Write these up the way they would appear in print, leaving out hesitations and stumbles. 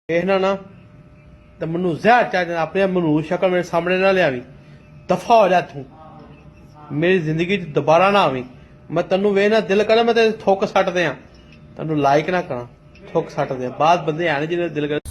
देखना ना तो मनु जहर चाह अपने मनु शक्ल मेरे सामने ना लिया दफा हो जा तू मेरी जिंदगी दोबारा ना आवी। मैं तेन वे ना दिल करे मैं तेरे थुक सट दिया तेन लाइक ना करा थुक सट दिया बाद बंदे है जिन्हें दिल कर।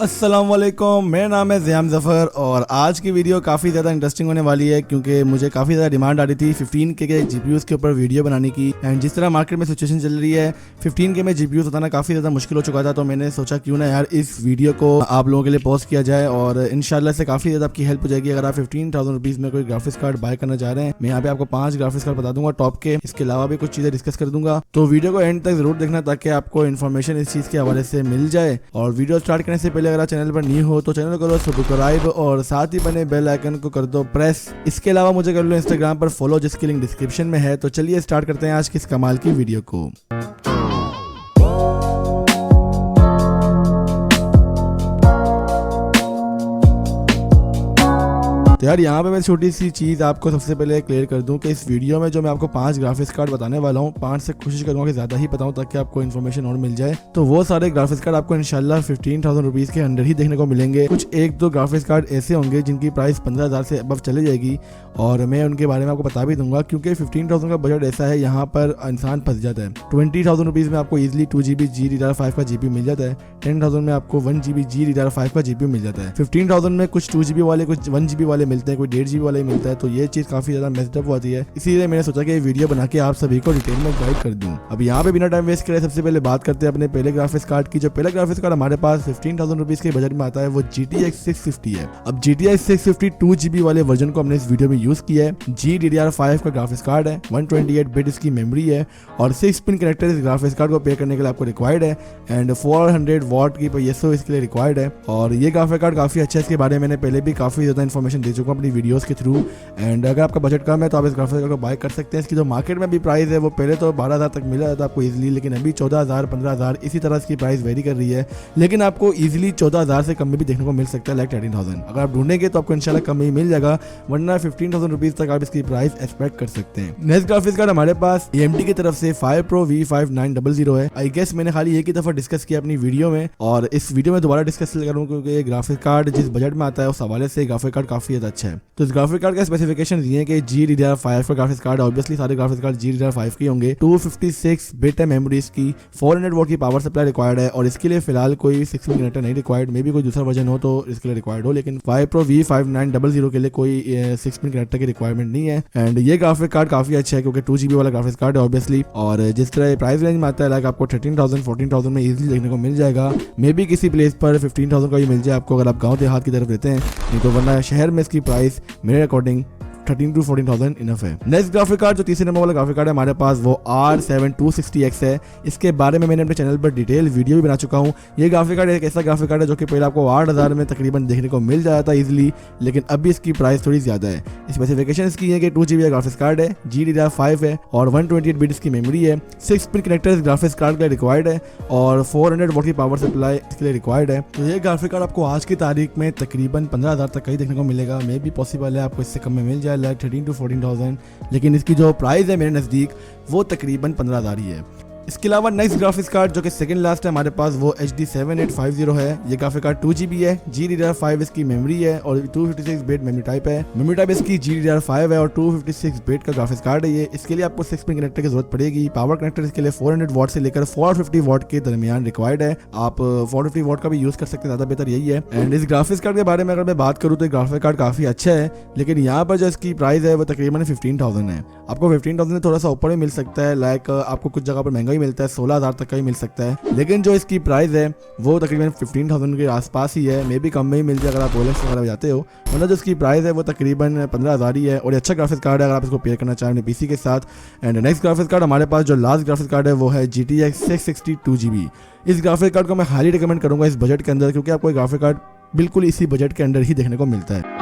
अस्सलाम वालेकुम, मेरा नाम है ज़ियाम ज़फ़र और आज की वीडियो काफ़ी ज़्यादा इंटरेस्टिंग होने वाली है क्योंकि मुझे काफ़ी ज़्यादा डिमांड आ रही थी 15K के GPUs के ऊपर वीडियो बनाने की। एंड जिस तरह मार्केट में सिचुएशन चल रही है 15K में GPUs बताना काफ़ी ज़्यादा मुश्किल हो चुका था, तो मैंने सोचा क्यों ना यार इस वीडियो को आप लोगों के लिए पोस्ट किया जाए और इंशाल्लाह से काफ़ी ज़्यादा आपकी हेल्प हो जाएगी। अगर आप 15,000 रुपीज़ में कोई ग्राफिक्स कार्ड बाय करना चाह रहे हैं, मैं यहाँ पे आपको 5 ग्राफिक्स कार्ड बता दूंगा टॉप के, इसके अलावा भी कुछ चीज़ें डिस्कस कर दूंगा। तो वीडियो को एंड तक जरूर देखना ताकि आपको इन्फॉर्मेशन इस चीज़ के हवाले से मिल जाए। और वीडियो स्टार्ट करने से पहले अगर आप चैनल पर न्यू हो तो चैनल करो सब्सक्राइब और साथ ही बने बेल आइकन को कर दो प्रेस। इसके अलावा मुझे कर लो इंस्टाग्राम पर फॉलो जिसकी लिंक डिस्क्रिप्शन में है। तो चलिए स्टार्ट करते हैं आज की इस कमाल की वीडियो को। तो यार यहाँ पे मैं छोटी सी चीज़ आपको सबसे पहले क्लियर कर दूं कि इस वीडियो में जो मैं आपको 5 ग्राफिक्स कार्ड बताने वाला हूँ, 5 से कोशिश करूँगा कि ज़्यादा ही बताऊँ ताकि आपको इन्फॉर्मेशन और मिल जाए। तो वो सारे ग्राफिक्स कार्ड आपको इंशाल्लाह 15,000 रुपीज़ के अंदर ही देखने को मिलेंगे। कुछ एक दो ग्राफिक्स कार्ड ऐसे होंगे जिनकी प्राइस 15,000 से अबव चली जाएगी और मैं उनके बारे में आपको बता भी दूंगा क्योंकि 15,000 का बजट ऐसा है यहाँ पर इंसान फंस जाता है। 20,000 रुपीज़ में आपको ईजिली 2GB GDDR5 का GPU मिल जाता है। 10,000 में आपको 1GB GDDR5 का GPU मिल जाता है। 15,000 में कुछ 2GB वाले कुछ 1GB वाले मिलते हैं, कोई 1.5GB वाला ही मिलता है। तो ये चीज़ काफ़ी ज़्यादा मेस्ड अप होती है, इसीलिए मैंने सोचा कि ये वीडियो बना के आप सभी को डिटेल में गाइड कर दूँ। अब यहाँ पे बिना टाइम वेस्ट करे सबसे पहले बात करते हैं अपने पहले ग्राफिक्स कार्ड की। जो पहला ग्राफिक्स कार्ड हमारे पास 15,000 रुपीज़ के बजट में आता है वो GTX 650 है। अब GTX 650 2GB वाले वर्जन को हमने इस वीडियो में यूज़ किया है। GDDR5 का ग्राफिक्स कार्ड है, 128 बिट इसकी मेमोरी है और 6 पिन कनेक्टर इस ग्राफिक्स कार्ड को पेयर करने के लिए आपको रिक्वायर्ड है एंड 400 वॉट की PSO इसके लिए रिक्वायर्ड है। और ये ग्राफिक्स कार्ड काफ़ी अच्छा है, इसके बारे में मैंने पहले भी काफ़ी ज़्यादा इन्फॉर्मेशन दे चुका हूँ अपनी वीडियोज़ के थ्रू। एंड अगर आपका बजट कम है तो आप इस ग्राफिक्स कार्ड को बाय कर सकते हैं। इसकी जो मार्केट में भी प्राइस है वो पहले तो 12,000 तक मिला जाता आपको इजीली, लेकिन अभी 14,000 15,000 इसी तरह इसकी प्राइस वेरी कर रही है। लेकिन आपको इजीली 14,000 से कम में भी देखने को मिल सकता है, लाइक 13,000। अगर आप ढूंढेंगे तो आपको इंशाल्लाह कम में ही मिल जाएगा, वरना 15,000 रुपीज़ तक आप इसकी प्राइस एक्सपेक्ट कर सकते हैं। नेक्स्ट ग्राफिक्स कार्ड हमारे पास AMD की तरफ से 5 Pro V5900 है। आई गेस मैंने खाली एक ही दफा डिस्कस किया अपनी वीडियो में और इस वीडियो में दोबारा डिस्कस करूँ क्योंकि ये ग्राफिक कार्ड जिस बजट में आता है उस हवाले से ग्राफिक कार्ड काफी ज्यादा अच्छा है। तो इस ग्राफिक कार्ड का स्पेसिफिकेशन ये है कि GDDR5 का ग्राफिक्स कार्ड, ऑब्वियसली सारे ग्राफिक्स कार्ड GDDR5 के होंगे। 256 बिट है मेमोरी इसकी, 400 वॉट की पावर सप्लाई रिक्वायर्ड है और इसके लिए फिलहाल कोई 6 पिन कनेक्टर नहीं रिक्वायर्ड, मे भी कोई दूसरा वर्जन हो तो इसके लिए रिक्वायर्ड हो, लेकिन 5 Pro V5900 के लिए कोई 6 पिन कनेक्टर की रिक्वायरमेंट नहीं है। एंड ये ग्राफिक कार्ड काफी अच्छा है क्योंकि 2GB वाला ग्राफिक्स कार्ड है ऑब्वियसली, और जिस तरह प्राइस रेंज में आता है लाइक आपको 13,000 14,000 में इजीली देखने को मिल जाएगा। मे भी किसी प्लेस पर 15,000 का भी मिल जाए आपको अगर आप गाँव देहात की तरफ रहते हैं, नहीं तो वरना शहर में इसकी प्राइस मेरे अकॉर्डिंग 13,000 to 14,000 इनफ है। नेक्स्ट ग्राफिक कार्ड जो तीसरे नंबर वाला ग्राफिक कार्ड है हमारे पास वो R7260X है। इसके बारे में मैंने अपने चैनल पर डिटेल वीडियो भी बना चुका हूँ। ये ग्राफिक कार्ड एक ऐसा ग्राफिक कार्ड है जो कि पहले आपको 8,000 में तकरीबन देखने को मिल जाता था इजीली, लेकिन अभी इसकी प्राइस थोड़ी ज्यादा है। स्पेसिफिकेशन इसकी है कि 2GB ग्राफिक्स कार्ड है, GDDR5 है और 128 बिट इसकी मेमोरी है। 6 पिन कनेक्टर इस ग्राफिक्स कार्ड के लिए रिक्वायर्ड है और 400 वॉट की पावर सप्लाई इसके लिए रिक्वायर्ड है। तो ये ग्राफिक कार्ड आपको आज की तारीख में तकरीबन 15,000 तक का ही देखने को मिलेगा, मे भी पॉसिबल है आपको इससे कम में मिल जाए लाइक 13,000 to 14,000, लेकिन इसकी जो प्राइस है मेरे नज़दीक वो तकरीबन 15,000 ही है। इसके अलावा नेक्स्ट ग्राफिक्स कार्ड जो कि सेकंड लास्ट है हमारे पास वो HD 7850 है। ये ग्राफिक कार्ड 2GB है, GDDR5 इसकी मेमोरी है और 256 बिट मेमोरी टाइप है। मेमोरी टाइप इसकी GDDR5 है और 256 बिट का ग्राफिक्स कार्ड है ये। इसके लिए आपको 6 पिन कनेक्टर की जरूरत पड़ेगी। पावर कनेक्टर इसके लिए 400 वॉट से लेकर 450 वॉट के दरमियान रिक्वायर्ड है। आप 450 वॉट का भी यूज कर सकते हैं, ज्यादा बेहतर यही है। एंड इस ग्राफिक्स कार्ड के बारे में अगर मैं बात करूँ तो ग्राफिक कार्ड काफी अच्छा है, लेकिन यहाँ पर जो इसकी प्राइस है वो तकरीबन 15,000 है। आपको 15,000 से थोड़ा सा ऊपर भी मिल सकता है, लाइक आपको कुछ जगह पर महंगा ही मिलता है, 16,000 तक का ही मिल सकता है, लेकिन जो इसकी प्राइस है वो तकरीबन 15,000 के आसपास ही है, मे भी कम में ही मिल जाए अगर आप OLX वगैरह जाते हो, वरना जो इसकी प्राइस है वो तकरीबन 15,000 ही है। और अच्छा ग्राफिक्स कार्ड है अगर आप इसको पेयर करना चाहें अपने PC के साथ। एंड नेक्स्ट ग्राफिक्स कार्ड हमारे पास जो लास्ट ग्राफिक्स कार्ड है वो है GTX 660 2GB। इस ग्राफिक कार्ड को मैं हाईली रिकमेंड करूंगा इस बजट के अंदर, क्योंकि आपको एक ग्राफिक कार्ड बिल्कुल इसी बजट के अंदर ही देखने को मिलता है।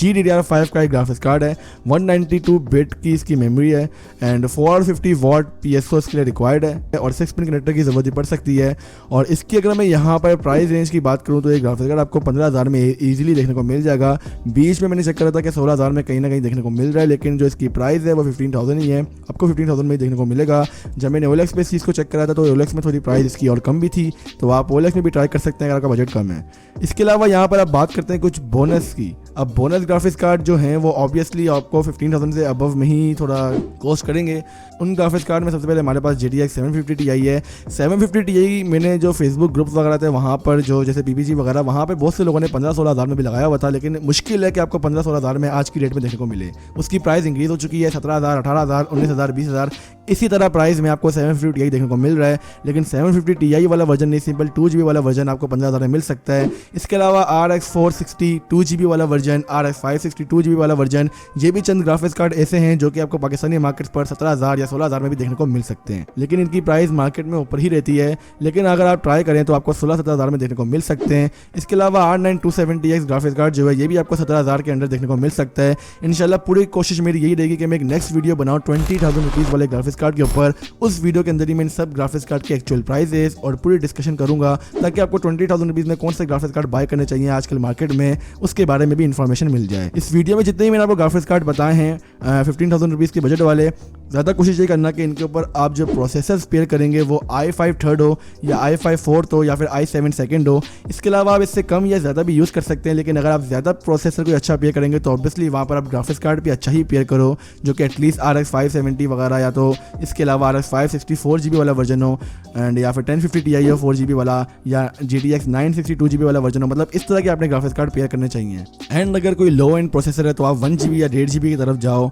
GDDR5 का एक ग्राफिक्स कार्ड है, 192 बिट की इसकी मेमोरी है एंड 450 वॉट PSO इसके लिए रिक्वायर्ड है और 6 पिन कनेक्टर की ज़रूरत पड़ सकती है। और इसकी अगर मैं यहाँ पर प्राइस रेंज की बात करूँ तो ये ग्राफिक्स कार्ड आपको 15,000 में ईजिली देखने को मिल जाएगा। बीच में मैंने चेक करा था कि 16,000 में कहीं ना कहीं देखने को मिल रहा है, लेकिन जो इसकी प्राइस है वो 15,000 ही है, आपको 15,000 में देखने को मिलेगा। जब मैंने OLX पे इस चीज़ को चेक करा था तो OLX में थोड़ी प्राइस इसकी और कम भी थी, तो आप OLX में भी ट्राई कर सकते हैं अगर आपका बजट कम है। इसके अलावा यहाँ पर आप बात करते हैं कुछ बोनस की। अब बोनस ग्राफिक्स कार्ड जो हैं वो ऑब्वियसली आपको 15,000 से अबव में ही थोड़ा कॉस्ट करेंगे। उन ग्राफिक्स कार्ड में सबसे पहले हमारे पास GTX 750 Ti है। 750 Ti मैंने जो फेसबुक ग्रुप्स वगैरह थे वहाँ पर जो जैसे PPG वगैरह वहाँ पे बहुत से लोगों ने 15-16 हज़ार में भी लगाया हुआ था, लेकिन मुश्किल है कि आपको 15-16 हज़ार में आज की डेट में देखने को मिले। उसकी प्राइस इंक्रीज हो चुकी है, 17,000, 18,000, 19,000, 20,000 इसी तरह प्राइस में आपको 750 Ti देखने को मिल रहा है। लेकिन 750 Ti वाला वर्जन नहीं, सिंपल 2GB वाला वर्जन आपको 15,000 में मिल सकता है। इसके अलावा RX 460 2GB वाला वर्जन, RX 560 2GB वाला वर्जन, ये भी चंद ग्राफिक्स कार्ड ऐसे हैं जो कि आपको पाकिस्तानी मार्केट पर 17,000 या 16,000 में भी देखने को मिल सकते हैं, लेकिन इनकी प्राइस मार्केट में ऊपर ही रहती है। लेकिन अगर आप ट्राई करें तो आपको 16-17,000 में देखने को मिल सकते हैं। इसके अलावा R9 270X ग्राफिक्स कार्ड जो है ये भी आपको 17,000 के अंदर देखने को मिल सकता है। इंशाल्लाह पूरी कोशिश मेरी यही रहेगी कि मैं एक नेक्स्ट वीडियो बनाऊँ 20,000 रुपीज़ वाले ग्राफिक्स कार्ड के ऊपर। उस वीडियो के अंदर ही मैं इन सब ग्राफिक्स कार्ड के एक्चुअल प्राइसेस और पूरी डिस्कशन करूंगा ताकि आपको 20,000 रुपीज़ में कौन से ग्राफिक्स कार्ड बाय करने चाहिए आजकल मार्केट में, उसके बारे में भी इन्फॉर्मेशन मिल जाए। इस वीडियो में जितने ही मैंने आपको ग्राफिक्स कार्ड बताए हैं 15,000 रुपीज़ के बजट वाले, ज़्यादा कोशिश ये करना कि इनके ऊपर आप जो प्रोसेसर पेयर करेंगे वो i5 थर्ड हो या i5 फोर्थ हो या फिर i7 सेकंड हो। इसके अलावा आप इससे कम या ज़्यादा भी यूज़ कर सकते हैं, लेकिन अगर आप ज़्यादा प्रोसेसर कोई अच्छा पेयर करेंगे तो ऑब्वियसली वहाँ पर आप ग्राफिक्स कार्ड भी अच्छा ही पेयर करो जो कि एटलीस्ट RX 570 वगैरह या तो इसके अलावा RX 560 4GB वाला वर्जन हो एंड या फिर 1050 Ti हो 4GB वाला या GTX 960 2GB वाला वर्जन हो। मतलब इस तरह के आपने ग्राफिक्स कार्ड पेयर करने चाहिए। एंड अगर कोई लो एंड प्रोसेसर है तो आप 1GB या 1.5GB की तरफ जाओ।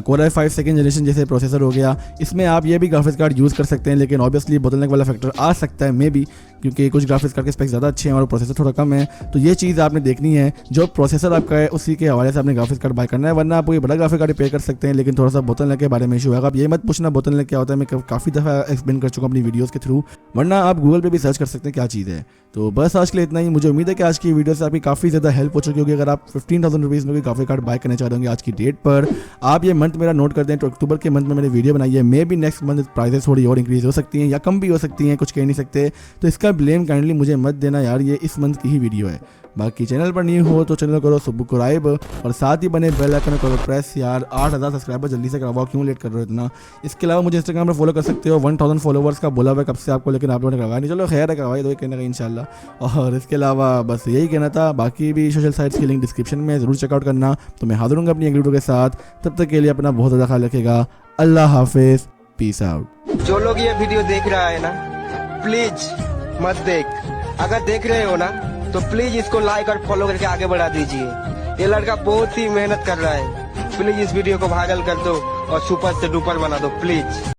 Core i5 सेकंड जनरेशन जैसे प्रोसेसर हो गया, इसमें आप ये भी ग्राफिक्स कार्ड यूज़ कर सकते हैं, लेकिन ऑब्वियसली बोतलनेक वाला फैक्टर आ सकता है मे बी, क्योंकि कुछ ग्राफिक्स कार्ड के स्पेक्स ज़्यादा अच्छे हैं और प्रोसेसर थोड़ा कम है। तो ये चीज़ आपने देखनी है, जो प्रोसेसर आपका है उसी के हवाले से आपने ग्राफिक्स कार्ड बाय करना है, वरना आप कोई बड़ा ग्राफिक कार्ड पे कर सकते हैं लेकिन थोड़ा सा बोतलनेक के बारे में इशू होगा। आप ये मत पूछना बोतलनेक क्या होता है, मैं काफ़ी दफ़ा एक्सप्लेन कर चुका हूँ अपनी वीडियोज़ के थ्रू, वरना आप गूगल पे भी सर्च कर सकते हैं क्या चीज़ है। तो बस आज के लिए इतना ही। मुझे उम्मीद है कि आज की वीडियो से आपकी काफ़ी ज़्यादा हेल्प हो चुकी होगी। अगर आप 15,000 रुपीज़ में कोई ग्राफिक कार्ड बाय करना चाह रहे होंगे आज की डेट पर, आप ये मंथ मेरा नोट कर दें। तो अक्टूबर के मंथ में मैंने वीडियो बनाई है, may be next month prices थोड़ी और इंक्रीज हो सकती हैं या कम भी हो सकती हैं, कुछ कह नहीं सकते। तो इसका ब्लेम काइंडली मुझे मत देना यार, ये इस मंथ की ही वीडियो है। बाकी चैनल पर न्यू हो तो चैनल करो सब्सक्राइब और साथ ही बने बेल आइकन करो प्रेस। यार 8,000 सब्सक्राइबर जल्दी से करवाओ, क्यों लेट कर रहे हो इतना। इसके अलावा मुझे इंस्टाग्राम पर फॉलो कर सकते हो, 1,000 फॉलोवर्स का बोला हुआ कब से आपको, लेकिन आप लोगों ने करवाया नहीं। चलो खैर है, करवाई दो कहना इंशाल्लाह। और इसके अलावा बस यही कहना था, बाकी भी सोशल साइट्स की लिंक डिस्क्रिप्शन में ज़रूर चेकआउट करना। तो मैं हाजिर हूँगा अपनी अगली वीडियो के साथ, तब तक के लिए अपना बहुत ज़्यादा ख्याल रखेगा। अल्लाह हाफिज़, पीस आउट। जो लोग ये वीडियो देख रहा है ना, प्लीज मत देख। अगर देख रहे हो ना तो प्लीज इसको लाइक और फॉलो करके आगे बढ़ा दीजिए। ये लड़का बहुत ही मेहनत कर रहा है, प्लीज इस वीडियो को वायरल कर दो और सुपर से डुपर बना दो प्लीज।